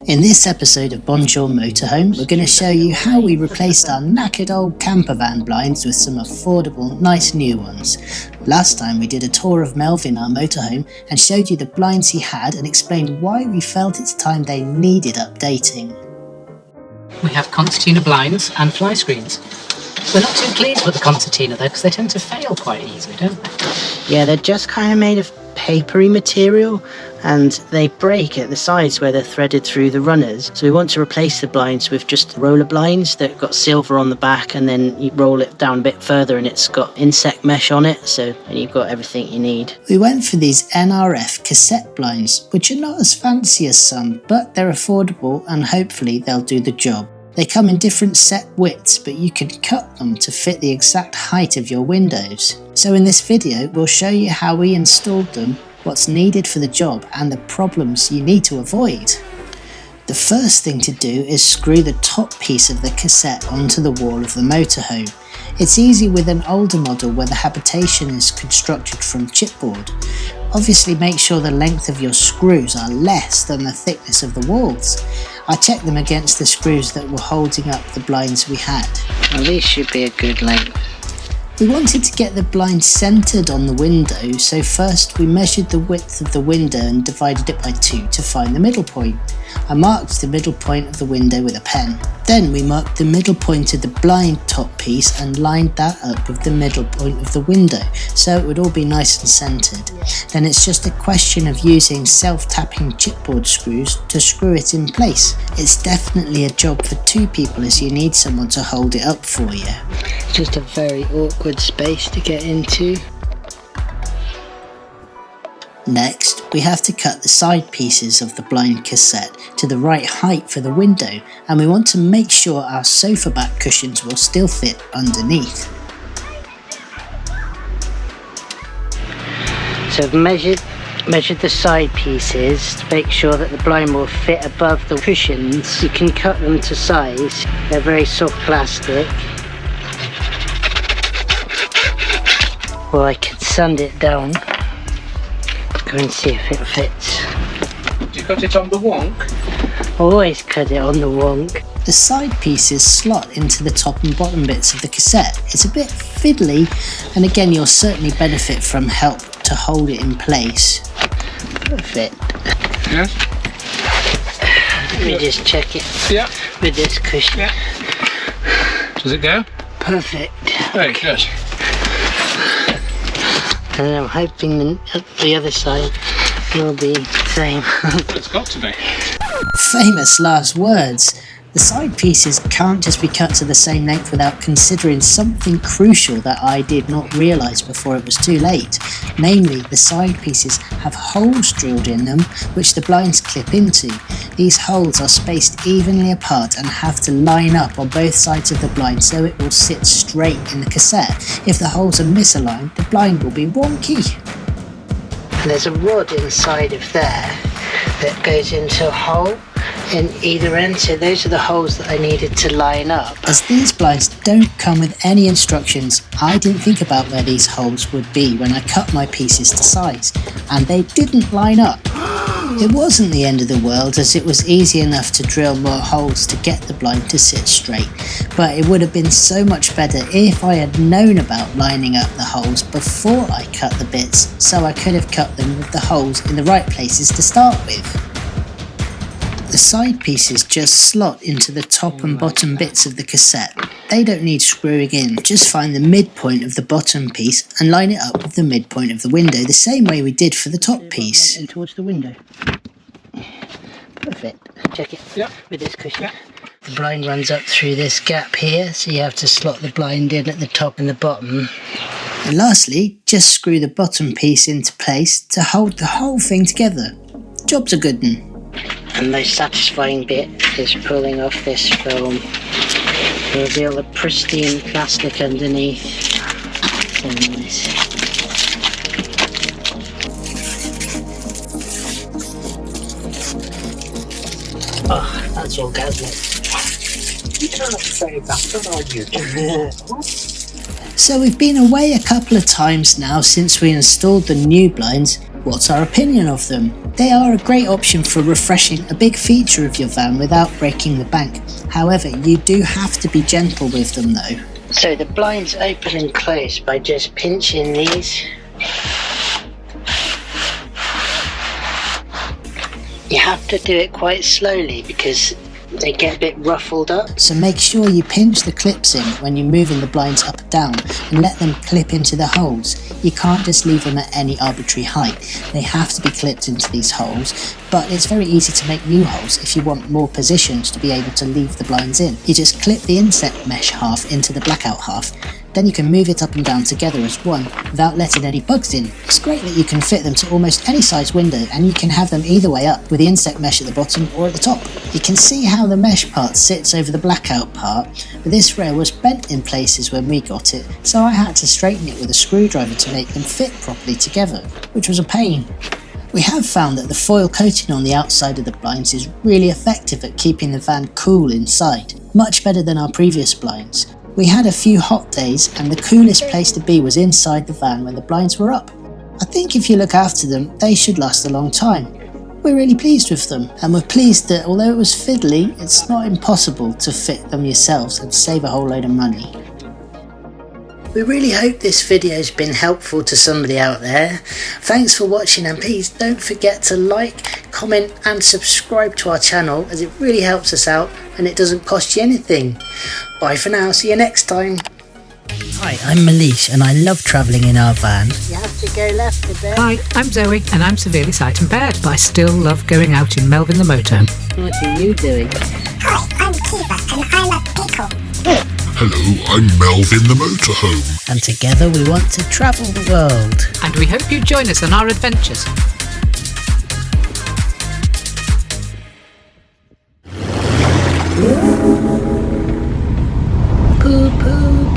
In this episode of Bonjour Motorhome, we're going to show you how we replaced our knackered old campervan blinds with some affordable, nice new ones. Last time we did a tour of Melvyn, our motorhome, and showed you the blinds he had and explained why we felt it's time they needed updating. We have concertina blinds and fly screens. We're not too pleased with the concertina though, because they tend to fail quite easily, don't they? Yeah, they're just kind of made of papery material and they break at the sides where they're threaded through the runners. So we want to replace the blinds with just roller blinds that got silver on the back, and then you roll it down a bit further and it's got insect mesh on it, so and you've got everything you need. We went for these NRF cassette blinds, which are not as fancy as some, but they're affordable and hopefully they'll do the job. They come in different set widths, but you can cut them to fit the exact height of your windows. So in this video, we'll show you how we installed them, what's needed for the job, and the problems you need to avoid. The first thing to do is screw the top piece of the cassette onto the wall of the motorhome. It's easy with an older model where the habitation is constructed from chipboard. Obviously make sure the length of your screws are less than the thickness of the walls. I checked them against the screws that were holding up the blinds we had. Well, these should be a good length. We wanted to get the blind centred on the window, so first we measured the width of the window and divided it by 2 to find the middle point. I marked the middle point of the window with a pen. Then we marked the middle point of the blind top piece and lined that up with the middle point of the window, so it would all be nice and centred. Then it's just a question of using self-tapping chipboard screws to screw it in place. It's definitely a job for 2 people as you need someone to hold it up for you. It's just a very awkward space to get into. Next, we have to cut the side pieces of the blind cassette to the right height for the window, and we want to make sure our sofa back cushions will still fit underneath. So I've measured the side pieces to make sure that the blind will fit above the cushions. You can cut them to size. They're very soft plastic. Well, I could sand it down. Go and see if it fits. Do you cut it on the wonk? Always cut it on the wonk. The side pieces slot into the top and bottom bits of the cassette. It's a bit fiddly, and again you'll certainly benefit from help to hold it in place. Perfect. Yes. Let me just check it. Yeah. With this cushion. Yeah. Does it go? Perfect. Very good. And I'm hoping the other side will be the same. It's got to be. Famous last words. The side pieces can't just be cut to the same length without considering something crucial that I did not realise before it was too late. Namely, the side pieces have holes drilled in them which the blinds clip into. These holes are spaced evenly apart and have to line up on both sides of the blind so it will sit straight in the cassette. If the holes are misaligned, the blind will be wonky. And there's a rod inside of there that goes into a hole in either end, so those are the holes that I needed to line up. As these blinds don't come with any instructions, I didn't think about where these holes would be when I cut my pieces to size, and they didn't line up. It wasn't the end of the world, as it was easy enough to drill more holes to get the blind to sit straight, but it would have been so much better if I had known about lining up the holes before I cut the bits, so I could have cut them with the holes in the right places to start with. The side pieces just slot into the top and bottom bits of the cassette. They don't need screwing in, just find the midpoint of the bottom piece and line it up with the midpoint of the window, the same way we did for the top piece. And towards the window. Perfect. Check it. Yep. With this cushion. Yep. The blind runs up through this gap here, so you have to slot the blind in at the top and the bottom. And lastly, just screw the bottom piece into place to hold the whole thing together. Job's a good one. And the most satisfying bit is pulling off this film to reveal the pristine plastic underneath. So nice. Oh, that's orgasmic. You cannot say that, are you? So we've been away a couple of times now since we installed the new blinds. What's our opinion of them? They are a great option for refreshing a big feature of your van without breaking the bank. However, you do have to be gentle with them though. So the blinds open and close by just pinching these. You have to do it quite slowly because they get a bit ruffled up. So make sure you pinch the clips in when you're moving the blinds up and down and let them clip into the holes. You can't just leave them at any arbitrary height. They have to be clipped into these holes, but it's very easy to make new holes if you want more positions to be able to leave the blinds in. You just clip the inset mesh half into the blackout half. Then you can move it up and down together as one without letting any bugs in. It's great that you can fit them to almost any size window, and you can have them either way up with the inset mesh at the bottom or at the top. You can see how the mesh part sits over the blackout part, but this rail was bent in places when we got it, so I had to straighten it with a screwdriver to make them fit properly together, which was a pain. We have found that the foil coating on the outside of the blinds is really effective at keeping the van cool inside, much better than our previous blinds. We had a few hot days and the coolest place to be was inside the van when the blinds were up. I think if you look after them, they should last a long time. We're really pleased with them, and we're pleased that although it was fiddly, it's not impossible to fit them yourselves and save a whole load of money. We really hope this video has been helpful to somebody out there. Thanks for watching, and please don't forget to like, comment and subscribe to our channel, as it really helps us out and it doesn't cost you anything. Bye for now, see you next time. Hi, I'm Malish and I love travelling in our van. You have to go left a bit. Hi, I'm Zoe and I'm severely sight impaired, but I still love going out in Melvyn the motorhome. What are you doing? Hi, I'm Keeva and I love Pickle. Hello, I'm Melvyn the motorhome. And together we want to travel the world. And we hope you join us on our adventures. Poop poop.